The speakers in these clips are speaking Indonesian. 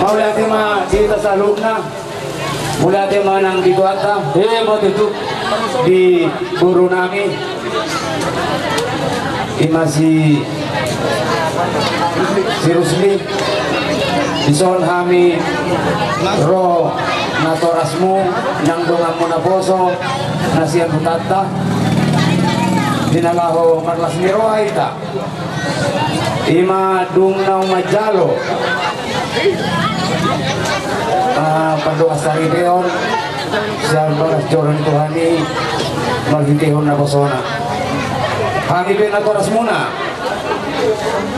Mula tema kita sa alumna. Mula tema ng dituata. Mo dito di guru namin. Ima si Rusli. Ison kami ro natorasmu nang dungan mo na poso na siya butata. Dinalaho marlas ni Rohaita. Ima dungnaw majalo. Panduas tari peon siya bagas joran Tuhani maghintihon na posona. Kami pinatoras muna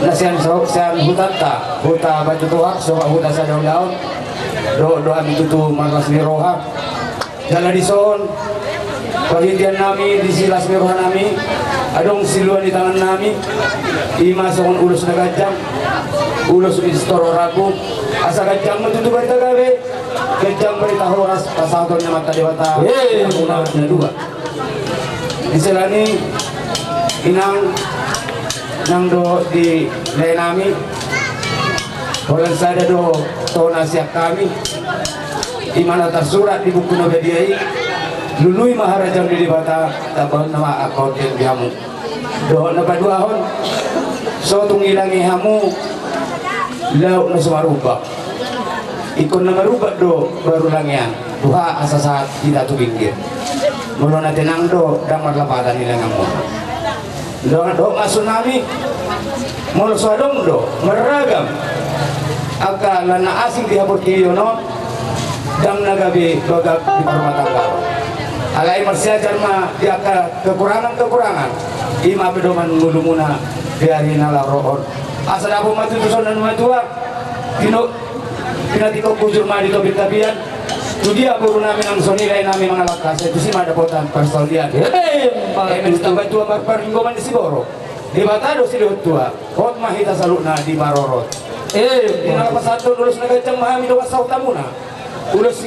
na siyan hutata huta batutuhak so huta sa daw-daw do ami tutu marlas ni Roha jala di son paghintian nami di silas ni Roha nami adong siluan di tangan nami imasokon ulos na gajang ulos istoro ragu asa gajang tutu barita gawe gajang barita horas pasaton na mata dewata una na dua iselani inang nang do di lainami walang sada do tona siya kami imana tersurat di buku nabadiai lului maharajan di bata tabang nama akun yang dihamu do napaduahon so tungilangi hamu lau na sumaruba ikon na maruba do baru langyan duha asa saat kita tu pinggir mula natin ang do damar lapatan nila ngamu do tsunami mula suadong do meragam akala na asing dihabot kiyo no dam nagabi bagag di rumah tangga alai marsiajar ma di akal kekurangan ima pedoman mulu muna biarin ala rohon asa dapo matutuson dan matua tino pinatiko kujur ma di tobit tabian tu dia guru namin ang sonilay namin mga lakas itu si madapotan persaudian menistambay tua barparinggoman di Siboro di Batado si tua hot mahita saluna di Marorot pinapasatun ulos na gajang mahami dawas sa utamuna ulos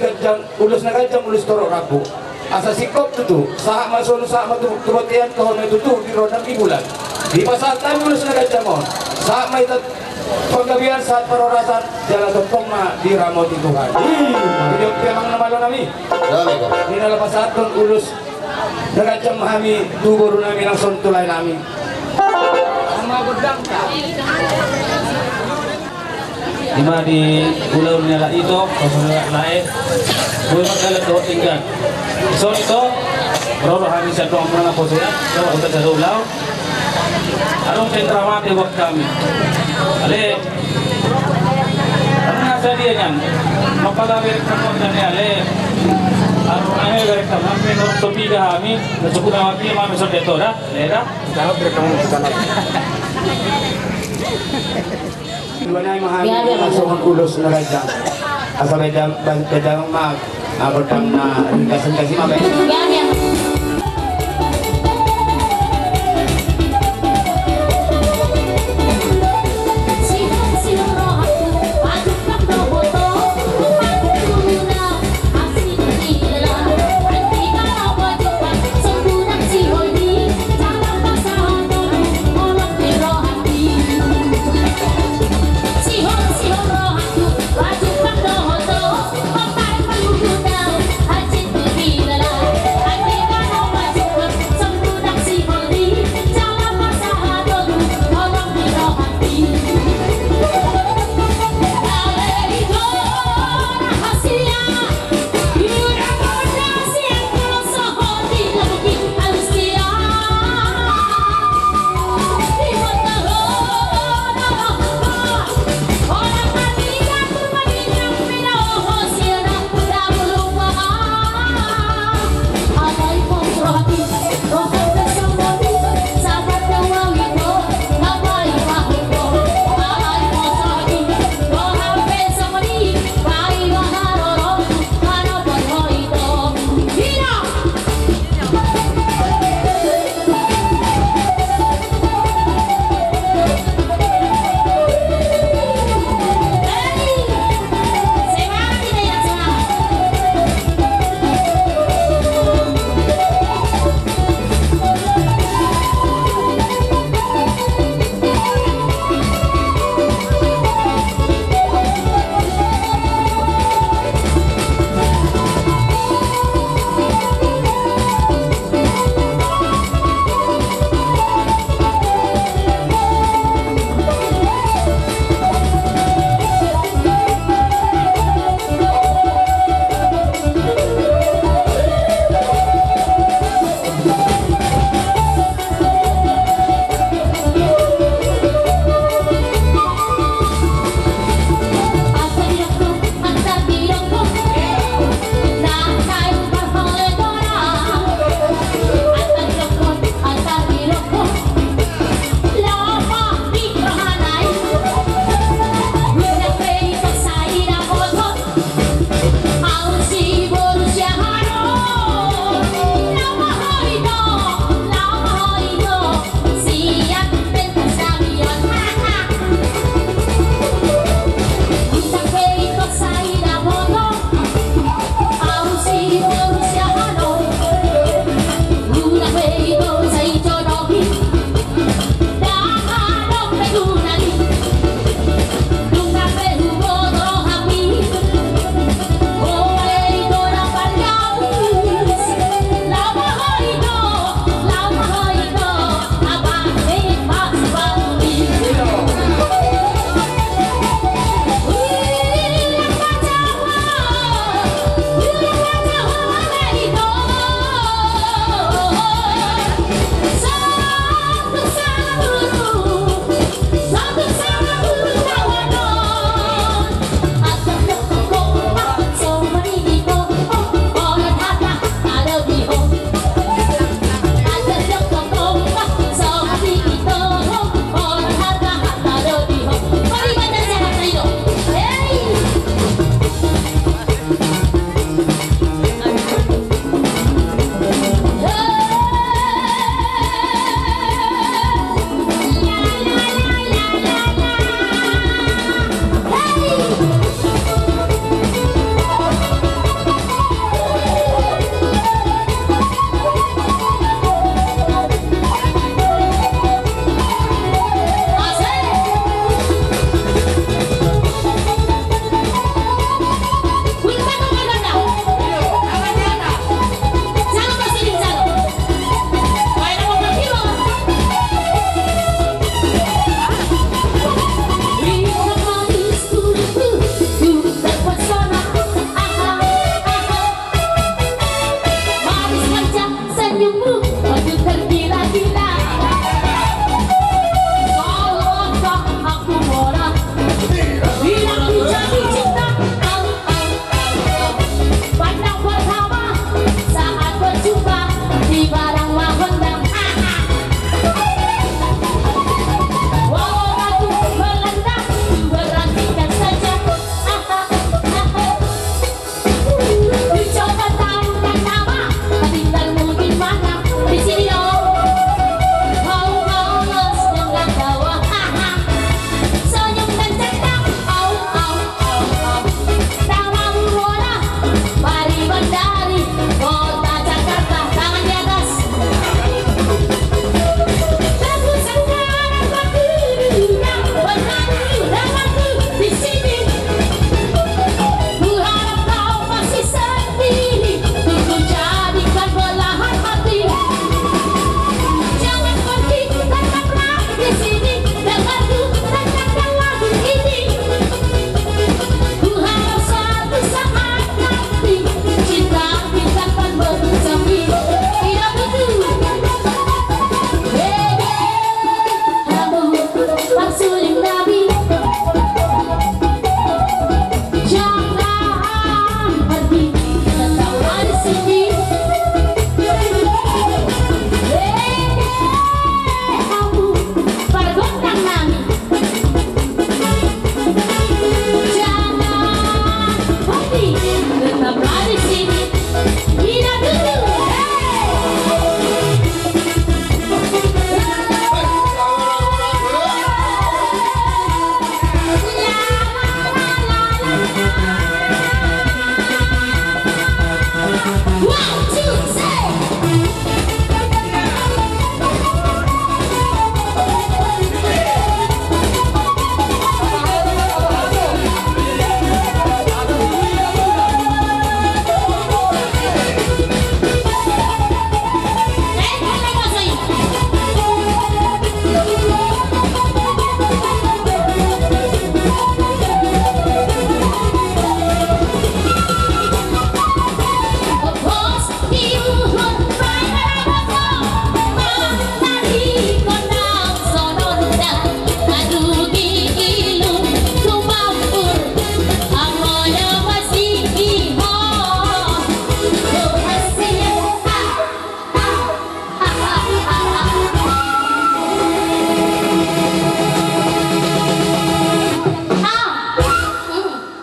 na gajang ulos toro rabu asa sikop tutu saha masun saha matubutian kahon na tutu di rodang ibulan di pasatan ulos na gajang mon saha may paggabihan saat perorasan jalan topong ma di ramot Tuhan jadi memang namalo nami di dalam pasatan ulus na gajang mahami tuburo nami ng suntulay nami lima di pulau nila ito kasunod lain boleh magkalat do tinggal so ito bro kami sa doang mga po siya so utak sa dulaw anong tentramate wag kami ale ano nasa dia yan mapalawir ka mo na niya ale ano na garik ka mami no topiga kami nasuko na mami mami so dito na lera dapat rekam kita na dua na mahami masukon ulos na gajang asa bedang mag abotang na ringkasan kasi mabay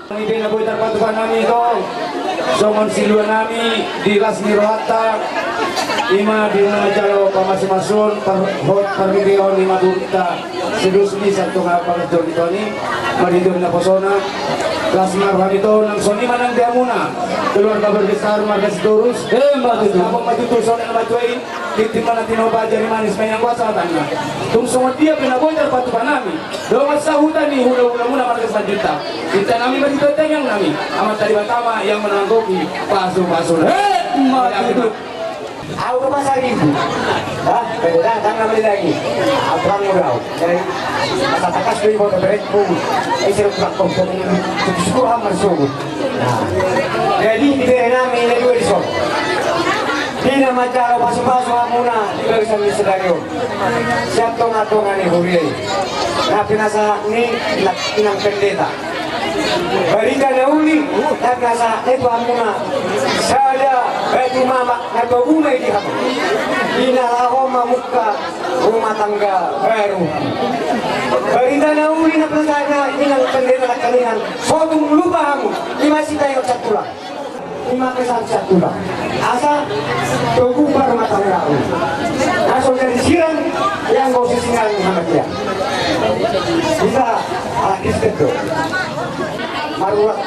Ibig na po terpatukan namin ito. Songon siluan namin di Lasmi Rohata. Ima di mga jalo pamasimasun hot parvideo ni Madurita sedusmi sa tunga pangajor ito ni Marido na Posona Lasmar Hamito ng Sonima ng Diamuna keluar kabar besar marga Sidurus Mabang matutuson na matuain Biktima na tinoba dyan ni Manis may ang kuasa tanya tungsungot dia pinaboy terpatukan namin doon sa hutan ni hula-hula muna marga sa juta kita namin matitoteng yang namin amat tadi tama yang menanggoki paso-paso Aku masa ribu, beda tangan beli lagi. Aku orang murau, jadi masa takas beli foto beretku, esok pelakon tujuh hamar subuh. Jadi di daerah ini dua di sana. Di nama cara pasu-pasu amuna di bagian di sedario. Siap tonga-tonga nih huriai. Tapi nasa ini pinang pendeta. Berikan nauli dan nasa itu amuna. Saya itu mama naguguna ini kamu. Inalaho mamuka rumah tangga baru. Berikan nauli na pelasana inang pendeta kalian. Sotung lupa kamu. Lima sita yang satu lah. 5 pesan satu lah. Asa tunggu rumah tangga. Asal dari siang yang kau sisingan sama dia. Bisa alis itu. Marulah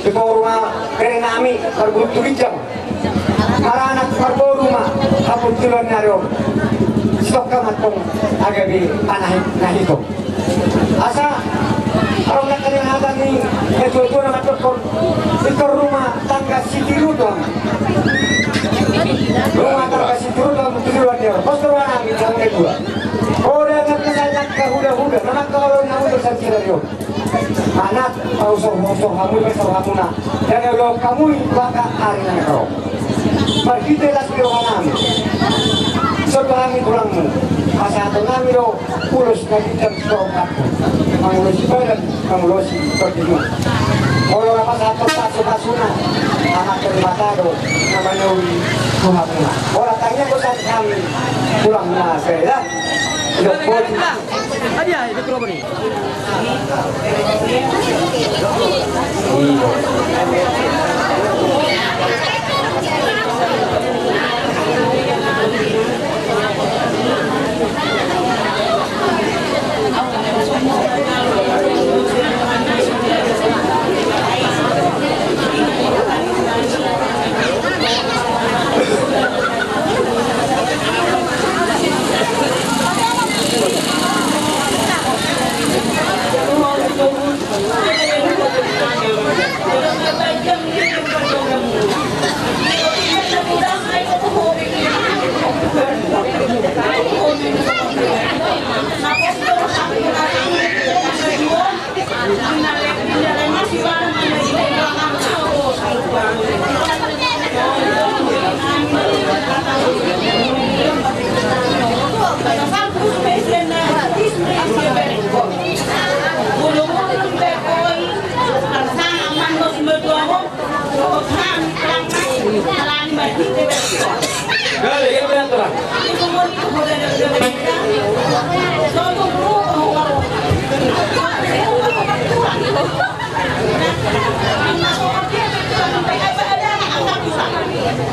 di bawah rumah kerenami berbuntu hijau. Maranak berbawah rumah hapun tulon naro. Stok kamatong agabi panah nahito. Asa orang nak kena ada ni itu nama tukar itu rumah tangga Sitiru dong. Rumah tangga Sitiru dong tujuan dia. Postoran kami yang kedua. Orang nak kena ke huda-huda. Nama kalau nak huda sendiri. Anak usah kamu besar kamu nak. Dan kalau kamu baka hari nak kau. Pergi telas birokan kami. Setelah kami tulangmu. Masa atau kami lo pulus lagi jam sekolah. Mengurusi badan, mengurusi perjalanan. Kalau apa satu pasu-pasuna, anak termatado, namanya Uli Kuhamuna. Orang tanya bosan kami pulang na saya. Ada itu berapa nih?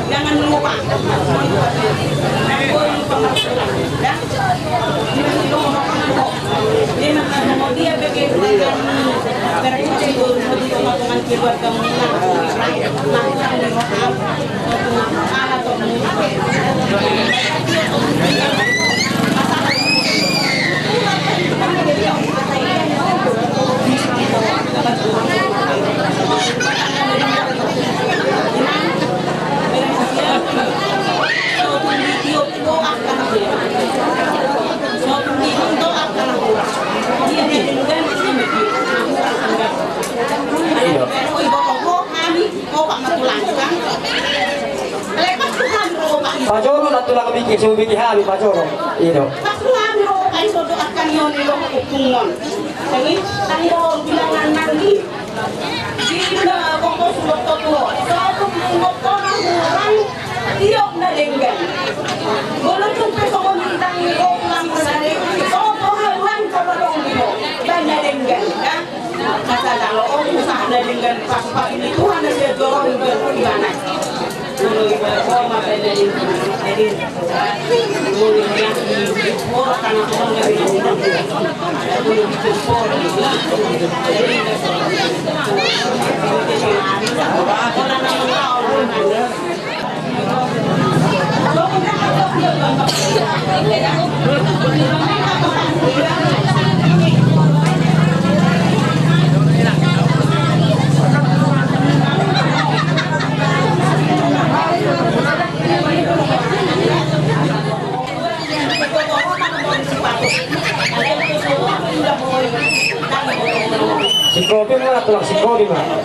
Jangan lupa. Dia Pak Joro nak tulang bikin sebiji hari Pak Joro. Itu. Pasruhan kay sodo at kanyon ni lo kukungon. Kani tango bilangan mandi. Sila kongko sulot to to. So kumungot ko ng murang tiyok na lenggan. Bolong yung peso ko nitang ko lang sanay. So to hawan ko long mo. Dan na lenggan ka. Kasala lo o sa na dengan pas ini Tuhan dan dia dorong gimana? Mulai berkoma dari mulai yang di orang karena orang dari orang ada pun di orang Psikologi mana tulang psikologi mana?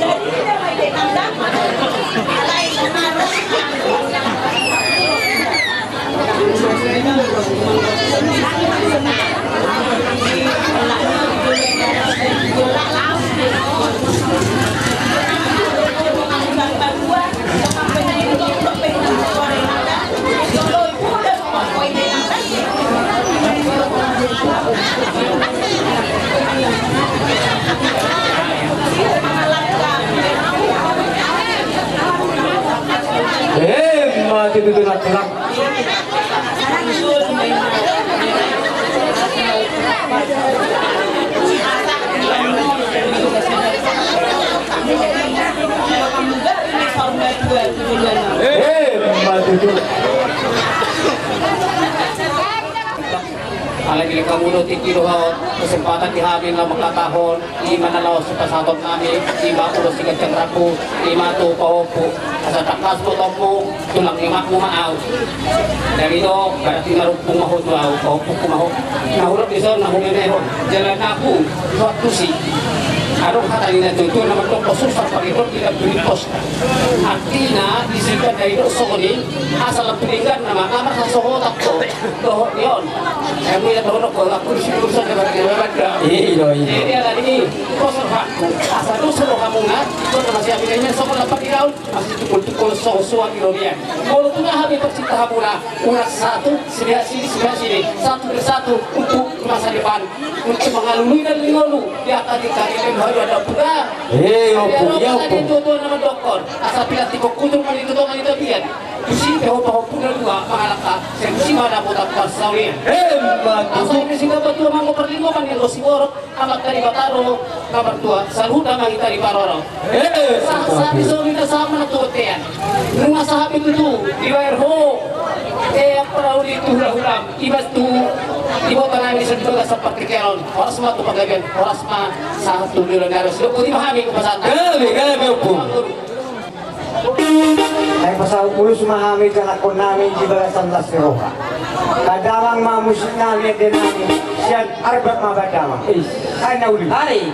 Mati itu tulang. Mati itu. Alagi kamu tiki doa kesempatan dihamin lah tahun lima nalau sepasatop nami lima udah sikat cengkraku lima tu paupu asa takas tu topu tulang lima ku mau dari itu berarti narupung mahu tu au paupu ku mahu nahurut bisa nahumeneho jalan aku suatu si Aduh kata ini itu nama toko susah pakai roti tidak beli pos. Artinya disebut dari itu sokoni asal peninggan nama sesoho tak doh dion. Kami tidak tahu kalau aku di sini urusan dengan keluarga. Iya. Jadi ada ini kosong hakku. Asal itu seluruh kamu ngat, itu masih akhirnya sokon dapat di laut masih tukul sosuan kilometer. Kalau punya habis percinta hamula, urat satu sebelah sini satu persatu untuk masa depan untuk mengalami dan lingolu di atas dikali ada pula. Ya itu nama dokter. Asal pilih tipe kutung kali itu dong itu biar. Kusi tahu bahwa punya dua pangalaka. Saya kusi mana botak pasaunya. Asal ini sih dapat dua mangko perlindungan yang dosi borok. Amat dari Bataro kabar tua. Saluda magi dari Paroro. Saat itu kita sama tuh tean. Rumah sahabat itu dibayar ho. Perahu itu hula-hula. Ibas tu ibu tanah ini sudah seperti kelon. Orang semua tu pagabian. Orang semua satu miliar sudah putih pahami ke pasal. Gabi pun. Ay pasal ulo sumahami ka lakon namin di bagasan las roha. Kadamang mamusin namin din namin siya arbat mabadamang. Ay nauli. Ay.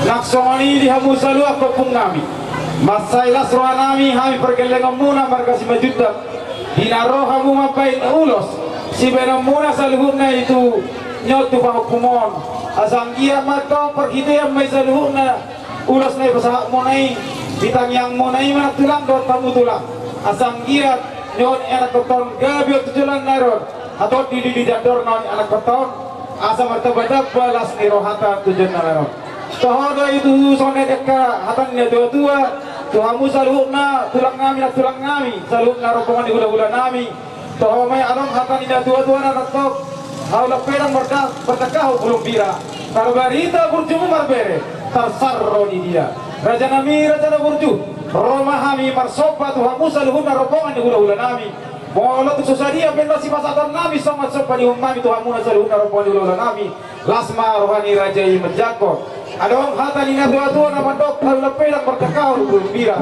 naksongani di hamu salu akopung nami masailas roha nami hami pergelengan muna markasi majuta dinaro hamu mapain ulos si benang muna saluhuna itu nyotu pangopumon asang iya mato perhitian may saluhuna ulos na ibasa monay bitang yang monay mana tulang dot tamu tulang asang iya nyon anak koton gabi tujulan naron atau di jador non anak koton asa martabada balas ni rohata tujuan naron tohoda itu sonet eka hatannya tua tuhamu saluhna tulang ngami saluhna rombongan di hula-hula nami toh may alam hatan ina tua anak tok haulah pedang bertakah belum bira kalau barita burjumu marbere tarsarro di dia raja nami raja burju romahami marsopa tuhamu saluhna rombongan di hula-hula nami Molo tu susadia benda si pasatan nami sangat sopan di umami tuhamu saluhna rombongan di hula-hula nami lasma rohani rajai menjako ada orang hatan ina tua nama dok haulah pedang bertakah belum bira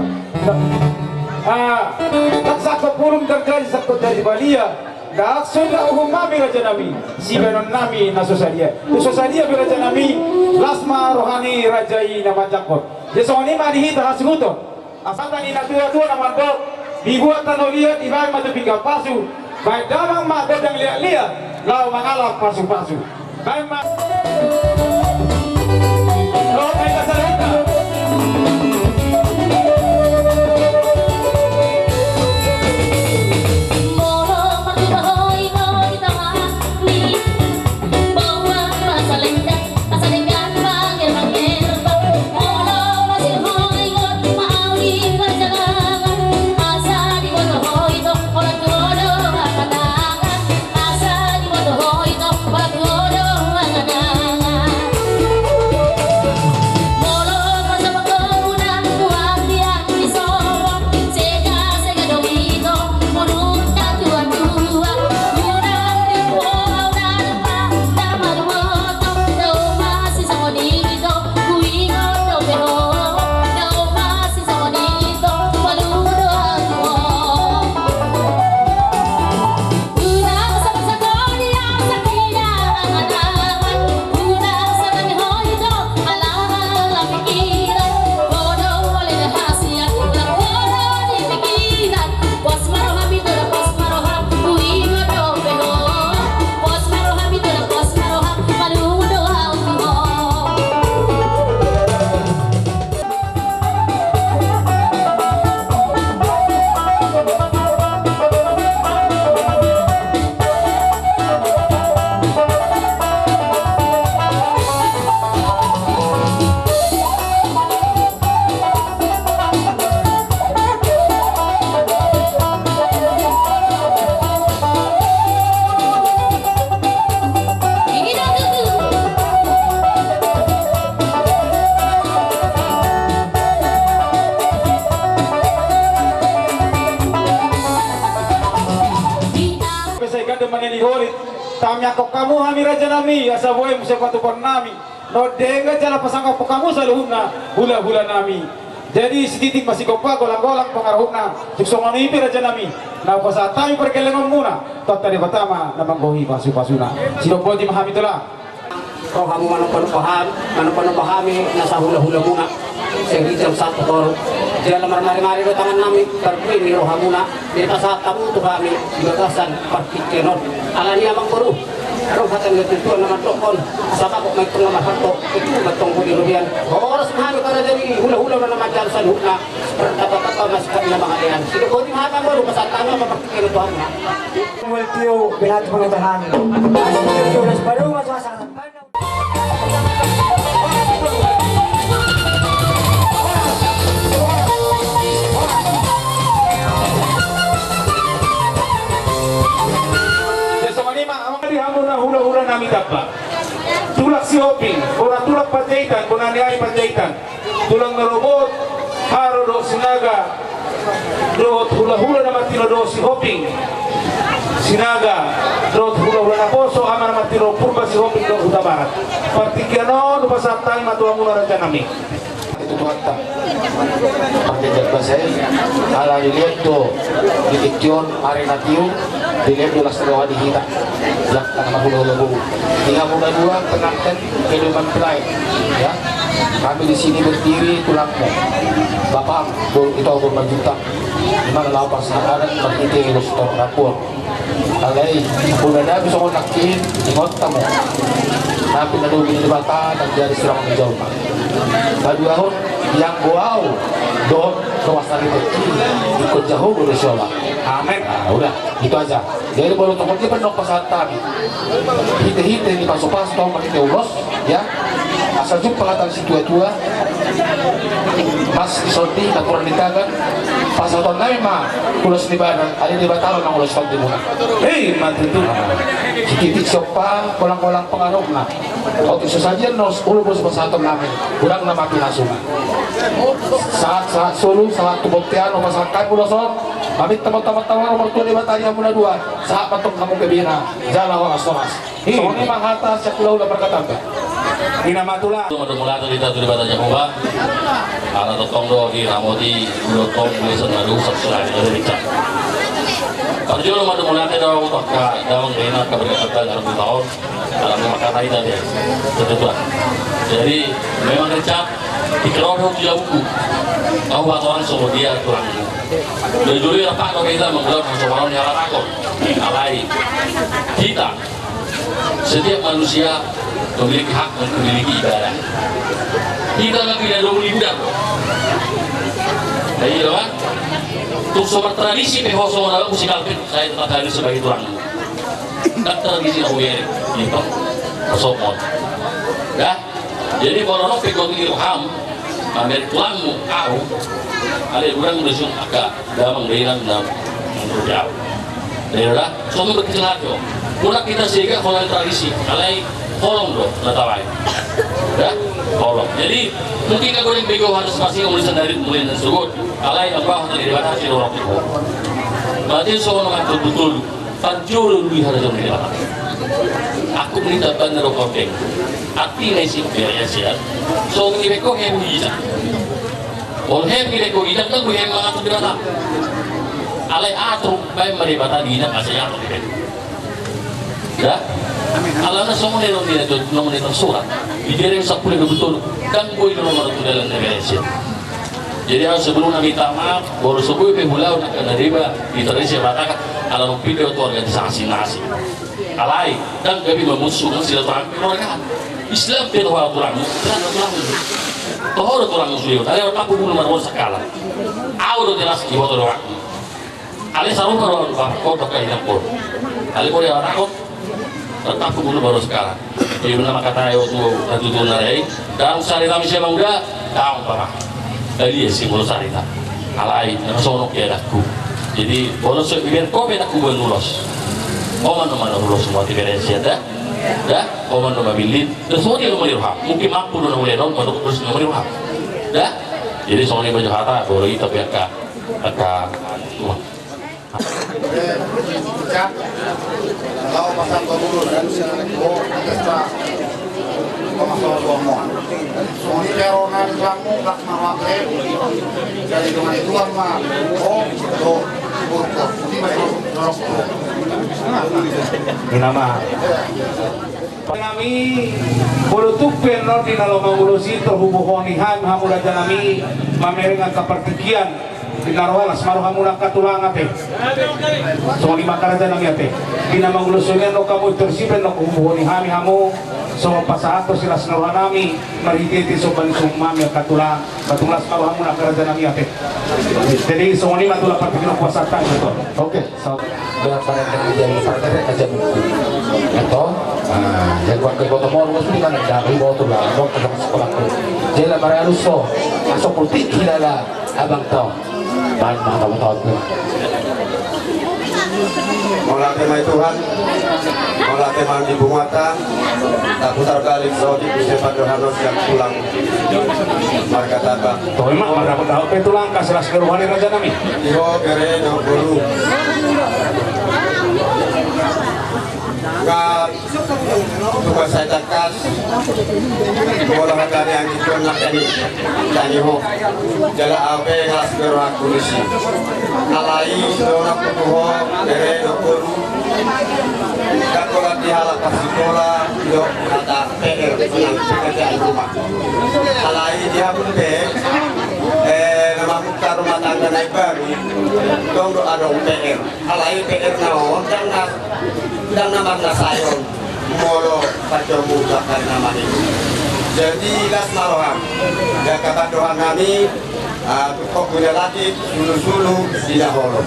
tak sakot pulung terjadi sakot dari balia dak sudah umami raja nami si benon nami nasusadia ususadia raja nami lasma rohani rajai nama jakot jesoni madihi tahasuto asatan ina tua nama dok dibuat tanolia ibai matu pinggal pasu baik damang mak godang liat-liat lau mangalap pasu-pasu baik mak lo baik kasarita tamnya kok kamu hami raja nami asa boy musafatu nami no denga jala pasang kok kamu saluhna hula-hula nami jadi setitik masih kopa golang-golang pengaruhna suksong ipi raja nami na pasa tami perkelengan muna tot tadi pertama namang gohi pasu-pasuna sido di mahami itulah kau kamu mana pahami nasa hula-hula muna sehingga jam 1 kor jalan mari-mari do tangan nami terpilih roh hamuna di pasat kamu tuh kami batasan partikenon alani amang guru roh hatan ngetutuan nama tokon sama kok mai tengah mahato itu betong di rubian harus mahami karena jadi hula-hula mana macam sanhuna bertapa-tapa masukkan nama kalian sido kau di mahami baru pasat tangan partikenon tuhan multio binat pengetahuan terus baru masa hula-hula nami dapat tulak si hoping orang tulak panjaitan orang niai panjaitan tulang ngerobot haro do sinaga do hula-hula nama tino do si hoping sinaga do hula-hula na poso ama nama tino purba si hoping do huta barat partikiano do pasatay matuang muna raja nami itu tuhatta pakai jaga saya ala dilihat tuh di Diktion arena tiu dilihat dulu setelah dihita yang tengah hulu-hulu tinggal mulai dua tenangkan kehidupan pelai ya kami di sini berdiri tulangmu. Bapak, itu aku berjuta. Dimana lapas adat berhenti ilustrator rapor. Alay, udah ada bisa ngonakin, ingot kamu. Tapi nadugin di bata dan jadi serang menjauh. Badu ahon yang wow, doon kawasan itu ikut jauh berusaha. Amin. Nah, udah itu aja. Jadi baru tunggu dia penuh pesantren. Hite-hite di pas-pas tahu mati ulos, ya. Asal jumpa kata si tua-tua. Mas isolti tak kurang ditagan. Pasal tahun lain mah ulos di badan, ada di batalo nang ulos di muna. Hei, mati itu. Si titik sopa, kolang-kolang pengaruh nah. Waktu sesajen nos ulo bos pesantren namin. Kurang nama pinasuma. Saat solo, saat tuboktian, pasangkan uloson. Pamit teman-teman nomor 2 di batanya mula 2. Saat patok kamu kebina, jalan wa astomas. Soalnya manghata siya pulau udah berkata. Inamatula. Mula kita di batanya Jehovah. Ala totong do di ramoti ulotong tulisan madu subscribe dari Richard. Kalau madu mula kita daw ka daw ngena ka berkata dalam tahun dalam makanan itu dia. Betul. Jadi memang Richard dikerok di buku. Tahu batuan semua dia kurang. Dari dulu rapat kita menggelar persoalan yang takut. Alai kita setiap manusia memiliki hak dan memiliki ibadah. Kita nggak tidak dulu ibadah. Jadi kan, untuk sobat tradisi pehoso dalam musikal saya tetap hadir sebagai tulang. Dan tradisi awet gitu, pesomot. Ya, jadi kalau orang pegang ilham, ambil tulangmu, kau, ada orang berusaha agak dalam mengairan dalam menurut jauh. Jadi lah, semua berkecil hati. Mulai kita sehingga kalau tradisi, alai kolong bro, natawai, ya, kolong. Jadi mungkin aku yang bego harus masih menulis dari mulai dan sebut, alai apa harus dibatasi orang itu. Berarti soal orang betul-betul, panjul lebih harus dibatasi. Aku minta bandar kopeng, arti nasi biaya siap. So ini bego yang bisa, oleh bego kita kan gue yang mengatur dibatasi. Alai atur, baik meribata di dalam asal atur bego. Ya, alam na semua nilai itu nomor itu surat. Dikirim 10 betul dan gue itu nomor itu dalam negara. Jadi harus sebelum minta maaf, baru sebelum pemulau nak kena riba di tradisi batak alam video itu organisasi nasi. Alai dan kami memusuh silaturahmi mereka. Islam itu aturan, tohor aturan muslim. Ada orang pun belum ada sekala. Awal jelas kibat orang. Alai sarung orang kau tak kaya pun. Alai boleh orang takut. Tetap dulu baru sekarang. Jadi nama kata itu satu tunai. Dalam syariat Malaysia muda, dalam apa? Jadi sih bolos syariat. Alai, nasonok ya aku. Jadi bolos biar kau beda aku benulos. Oman lulus semua di Malaysia dah. Dah, oman mabilin. Terus semua dia memerlukan. Mungkin mampu dan boleh dong untuk terus memerlukan. Dah. Jadi soalnya baju hata boleh tapi agak Kalau pasal pembunuh dan oh kita masalah bomo. Soalnya teronan kamu tak mawake dari dengan Tuhan mah oh do burko. Ini nama. Kami bulutupen no di kalau mangulusi terhubungan hamula janami mameringan kepertikian Pinarwalas maruh hamulang katulang ate. So lima karaja nang ate. Pinamangulusunan no kamu tersipen no kumbuhoni hami hamu. So pasato sila senaruhan nami marhititi so bansung mami katulang. Batulas maruh hamulang karaja nang ate. Jadi so lima tulah partikin puasatan gitu. Oke, so pada kejadian partai aja atau jagoan ke kota Moro mesti kan dari bawah lah, mau ke sekolah tu. Jadi para aluso, masuk politik hilala abang tau. Baik tahu tu. Maulah tema Tuhan, maulah tema di Bungata, tak putar balik Saudi bisa pada harus yang pulang. Marga Taba. Tuh emang marga tahu pe tulang kasilas keruhani raja nami. Iho kere no guru. Ka tugas saya takas. Bola dari yang itu nak tadi ho. Jala ape ngas gerak polisi. Alai orang kutuho kere no guru. Kakola di halak sekolah yo kata PR pekerjaan rumah. dong do ada PR alai PR naon dan nama sayon molo pacomu bakar nama ini jadi las maroham ya kabar doa kami kok punya lagi sulu-sulu di daholo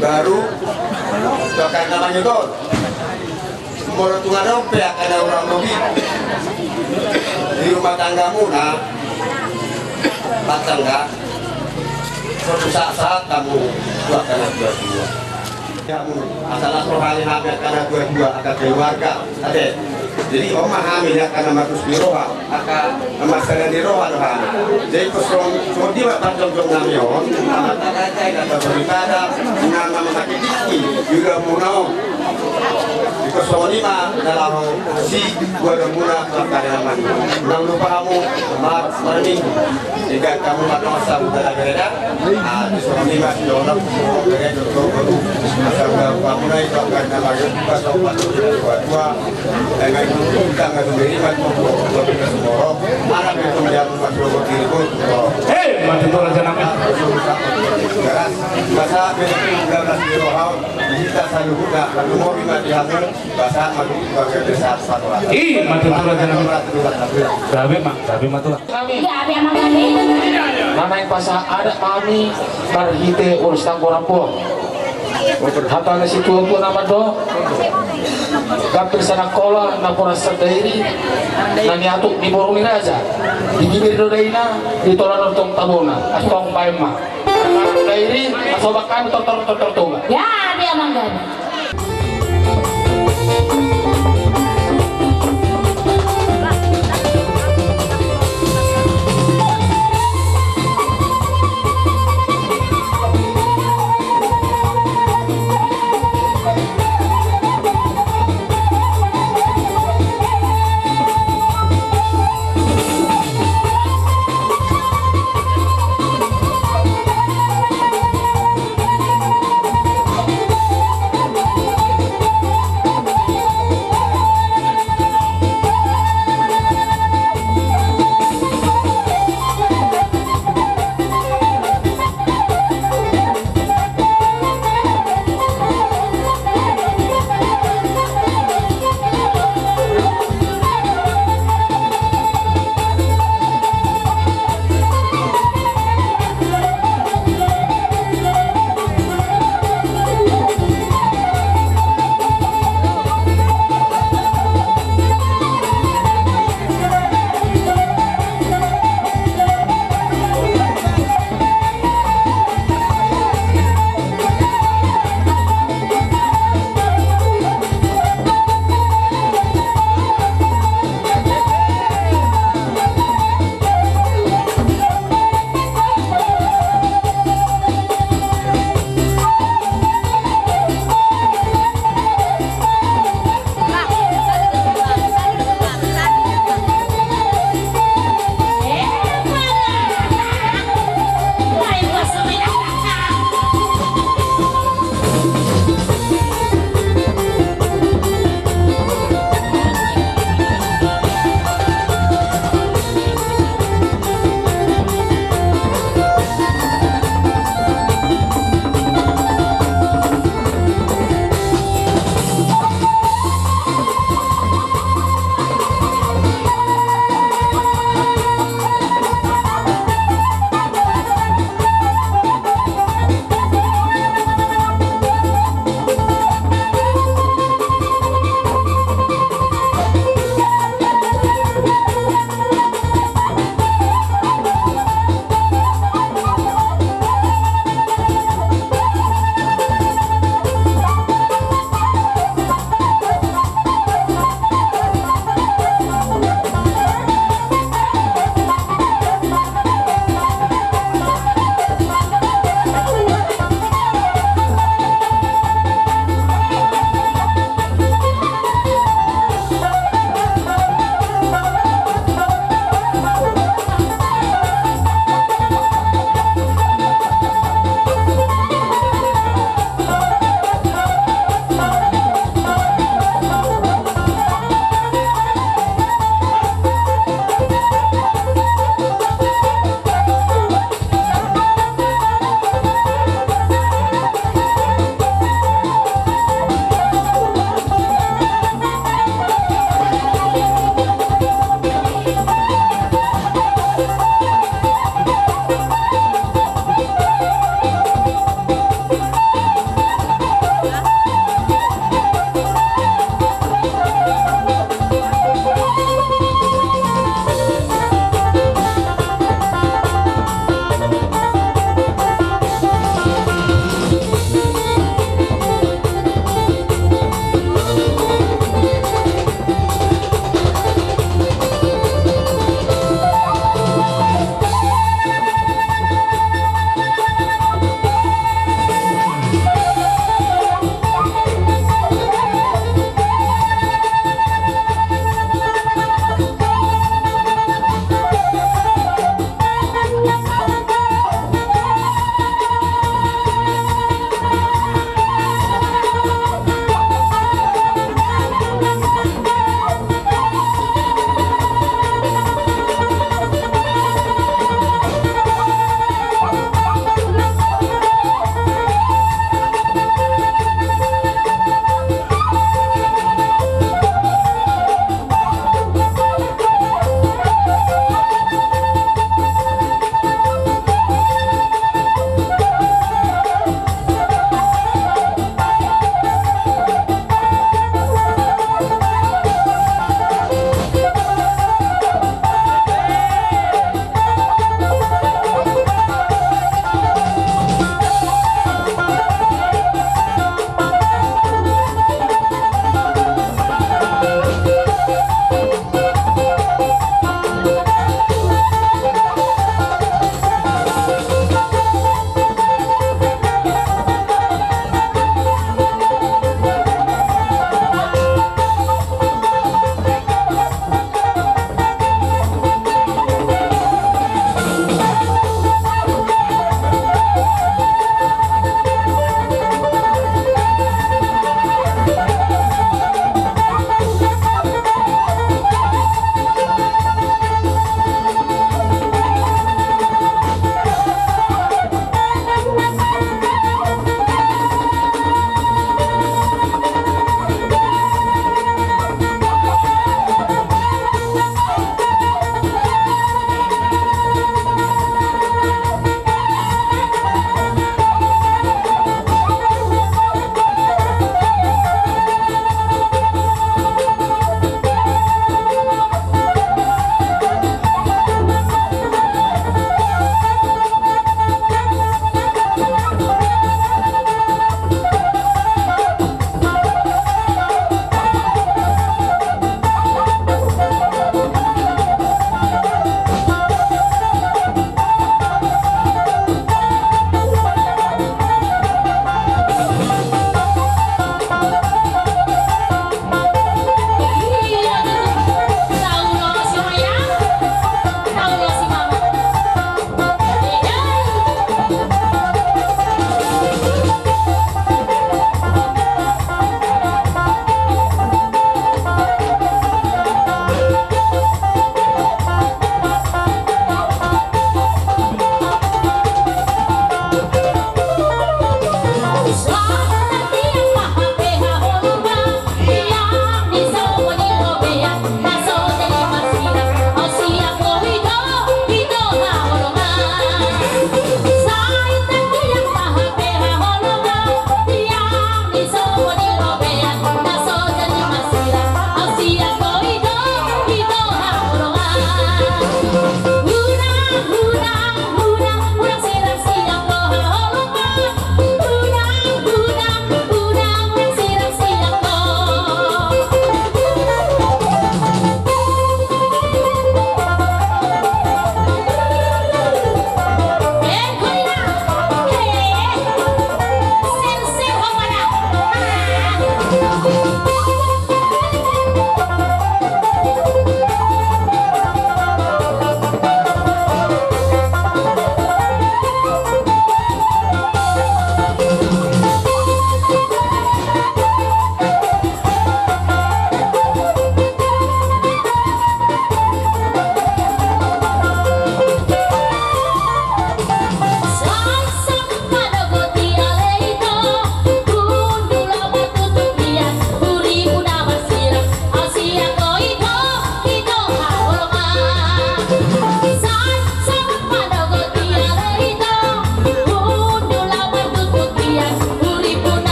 baru bakar namanya itu molo tungadong pihak ada orang lebih di rumah tanggamu nah patangga suatu saat kamu akan dua-dua kamu asal rohani hamil karena dua-dua akan keluarga ada jadi memahami ya karena makus di roha akan masalah di roha rohani jadi kosong dia patang jong namion mata raja atau beribadah nama memakai juga munau di kosong lima dalam si gua muna perkara nang lupa kamu maring jika kamu makan masa udara bereda di kosong lima dolar bereda baru asal kamu naik akan nama kita sobat dua dengan kita nggak sendiri macam kita semua anak itu menjadi masuk diri pun mati tu raja nama bahasa benar di rohau kita selalu buka kalau mau mati hamil bahasa mati sebagai desa satu mati tu raja nama gabe matu Kami Ya, abi emang kami. nama yang pasah ada kami berhite urus tanggorampo. Hata na si tuwa nama do. Gapir sa nakola na pura sa dairi na niatuk di borong ni raja. Di gibir do daina di tola tong tabona astong paima. Dairi asobak kami tortunga. Ya, abi emang kami.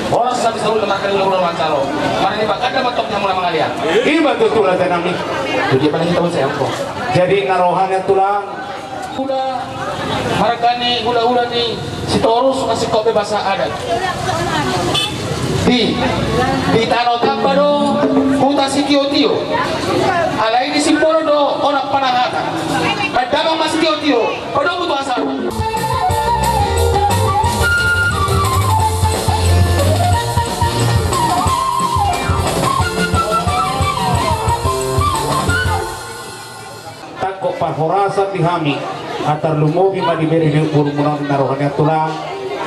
Orang sampai selalu makan ulang calo. Mana ini pak ada batoknya mulai mengalian. Iba tutulah tanami. Jadi apa yang tahu saya kok. Jadi ngarohannya tulang. Udah mereka nih udah nih si Torus masih kok bebas adat. Di tanah apa do kuta si tio ala ini si poro do orang panahata kadang masih tio pada butuh asal Takok pahorasa tihami atar lumogi ma diberi di burumuna narohannya tulang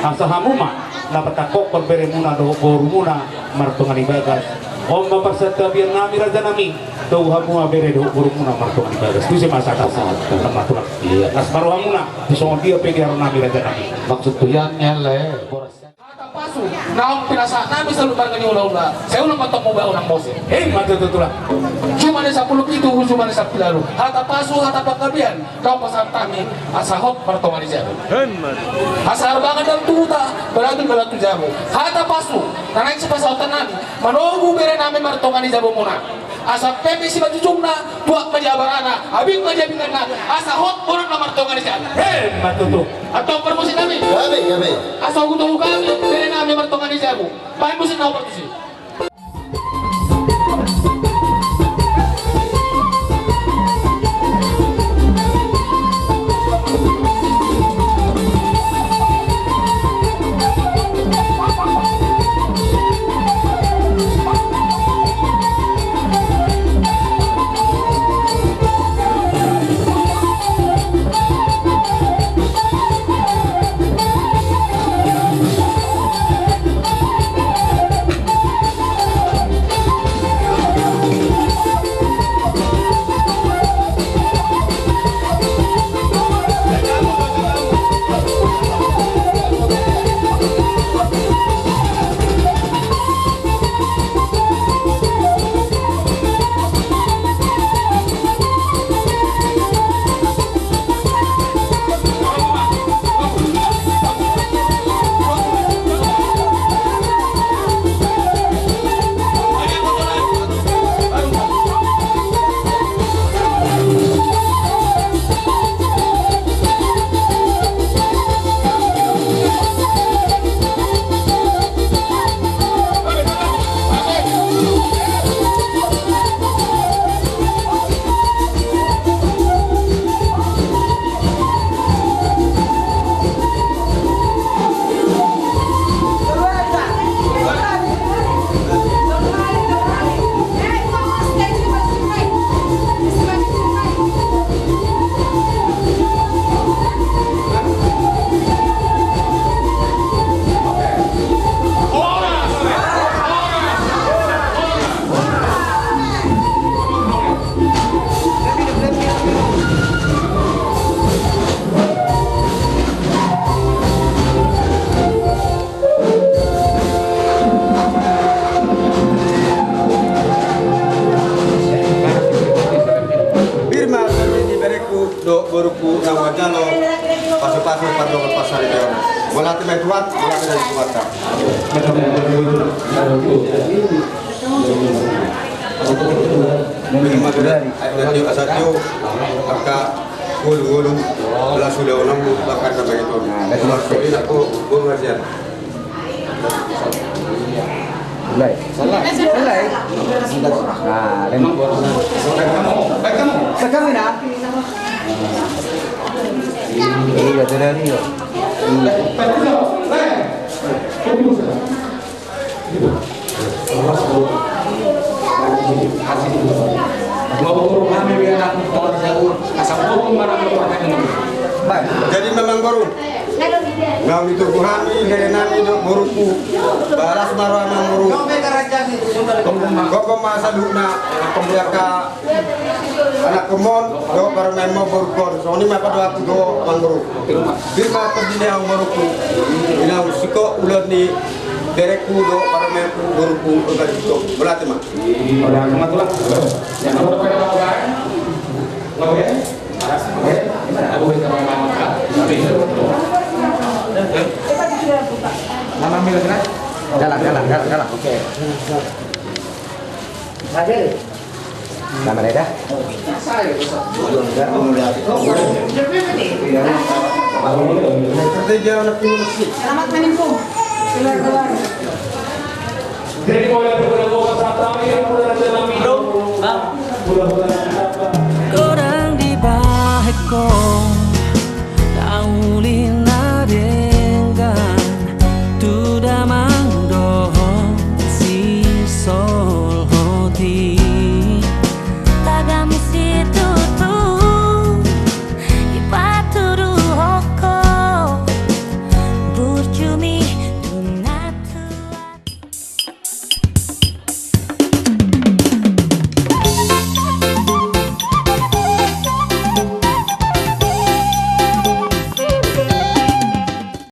asa hamuma dapat takok berberi muna do burumuna martungan ibagas om mapasata biar nami raja nami do hamuma beri do burumuna martungan ibagas itu sih masa kasar sama tulang iya asmaru hamuna disongon dia pegi haru nami raja nami maksud tuyannya le pasu naon pirasa nami selalu bareng ni ulah saya ulah matok mau orang mose mata tutulah cuma ada 10 itu cuma ada 10 lalu hata pasu hata pakabian kau pasar tami asahok pertongan jamu asar banget dan tuta berarti kalau tu jamu hata pasu karena itu pasal tanami menunggu bere nami pertongan jamu muna asa pepe si baju cungna buat majabarana abing majabingan asahok orang nomor pertongan jamu mata tutup atau permusin kami asal kutu kami bere nami pertongan jamu paling musim kau pertusi Boruku nama jalo pasu-pasu pardongan pasar itu bola timai tuat bola dari tuat mungkin madura ayo asatyo maka gulu bola sudah ulang bakar sampai itu ini aku gol marsian mulai nah lemang baik kamu sekarang ini iya dari yo jadi memang baru ngau itu kuhami dari nami dok boruku balas marah manguru kok masa duna pembiaka anak kemon do baru memang borukon soni mapa do aku do manguru firma perdini yang boruku ina usiko ulat ni dereku do baru memang boruku ugat itu berarti mah udah kematulah yang nomor berapa oke aku bisa nama milik Galang. Oke. Nama Reda. Selamat menimpu. Keluar. Jadi boleh berbuka saat kami, boleh dalam minum.